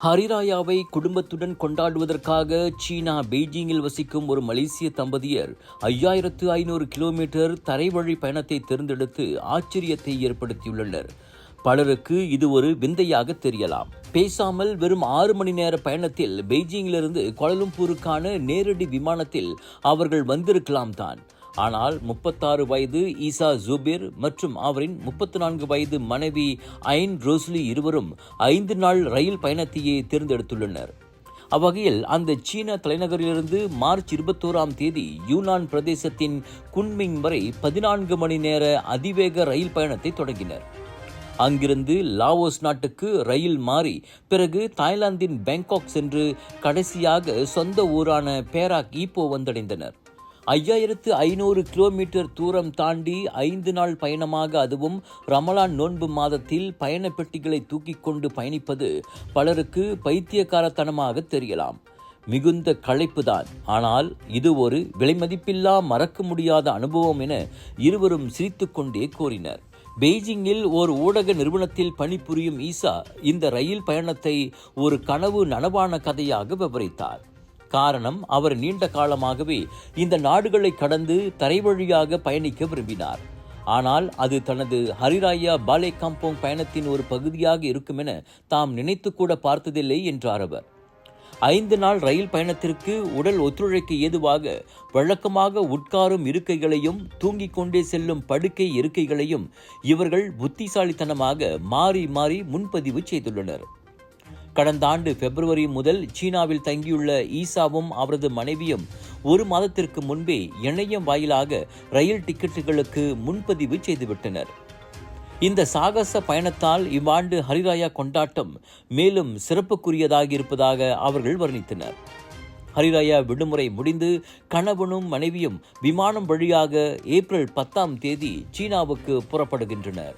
ஹரிராயாவை குடும்பத்துடன் கொண்டாடுவதற்காக சீனா பெய்ஜிங்கில் வசிக்கும் ஒரு மலேசிய தம்பதியர் 5500 கிலோமீட்டர் தரைவழி பயணத்தை தேர்ந்தெடுத்து ஆச்சரியத்தை ஏற்படுத்தியுள்ளனர். பலருக்கு இது ஒரு விந்தையாக தெரியலாம். பேசாமல் வெறும் 6 மணி நேர பயணத்தில் பெய்ஜிங்கிலிருந்து கோலாலம்பூருக்கான நேரடி விமானத்தில் அவர்கள் வந்திருக்கலாம் தான். ஆனால் 36 வயது ஈசா ஜூபிர் மற்றும் அவரின் 34 வயது மனைவி ஐன் ரோஸ்லி இருவரும் 5 நாள் ரயில் பயணத்தையே தேர்ந்தெடுத்துள்ளனர். அவ்வகையில் அந்த சீன தலைநகரிலிருந்து மார்ச் 21ஆம் தேதி யூனான் பிரதேசத்தின் குன்மிங் வரை 14 மணி நேர அதிவேக ரயில் பயணத்தை தொடங்கினர். அங்கிருந்து லாவோஸ் நாட்டுக்கு ரயில் மாறி பிறகு தாய்லாந்தின் பேங்காக் சென்று கடைசியாக சொந்த ஊரான பேராக் ஈப்போ வந்தடைந்தனர். 5500 கிலோமீட்டர் தூரம் தாண்டி 5 நாள் பயணமாக, அதுவும் ரமலான் நோன்பு மாதத்தில் பயண பெட்டிகளை தூக்கிக் கொண்டு பயணிப்பது பலருக்கு பைத்தியக்காரத்தனமாக தெரியலாம். மிகுந்த களைப்புதான். ஆனால் இது ஒரு விலைமதிப்பில்லா மறக்க முடியாத அனுபவம் என இருவரும் சிரித்துக்கொண்டே கூறினர். பெய்ஜிங்கில் ஓர் ஊடக நிறுவனத்தில் பணிபுரியும் ஈசா இந்த ரயில் பயணத்தை ஒரு கனவு நனவான கதையாக விவரித்தார். காரணம், அவர் நீண்ட காலமாகவே இந்த நாடுகளை கடந்து தரைவழியாக பயணிக்க விரும்பினார். ஆனால் அது தனது ஹரிராயா பாலே காம்போங் பயணத்தின் ஒரு பகுதியாக இருக்கும் என தாம் நினைத்து கூட பார்த்ததில்லை என்றார் அவர். 5 நாள் ரயில் பயணத்திற்கு உடல் ஒத்துழைக்க ஏதுவாக வழக்கமாக உட்காரும் இருக்கைகளையும் தூங்கிக் கொண்டே செல்லும் படுக்கை இருக்கைகளையும் இவர்கள் புத்திசாலித்தனமாக மாறி மாறி முன்பதிவு செய்துள்ளனர். கடந்த ஆண்டு பிப்ரவரி முதல் சீனாவில் தங்கியுள்ள ஈசாவும் அவரது மனைவியும் 1 மாதத்திற்கு முன்பே இணையம் வாயிலாக ரயில் டிக்கெட்டுகளுக்கு முன்பதிவு செய்துவிட்டனர். இந்த சாகச பயணத்தால் இவ்வாண்டு ஹரிராயா கொண்டாட்டம் மேலும் சிறப்புக்குரியதாக இருப்பதாக அவர்கள் வர்ணித்தனர். ஹரிராயா விடுமுறை முடிந்து கணவனும் மனைவியும் விமானம் வழியாக ஏப்ரல் 10ஆம் தேதி சீனாவுக்கு புறப்படுகின்றனர்.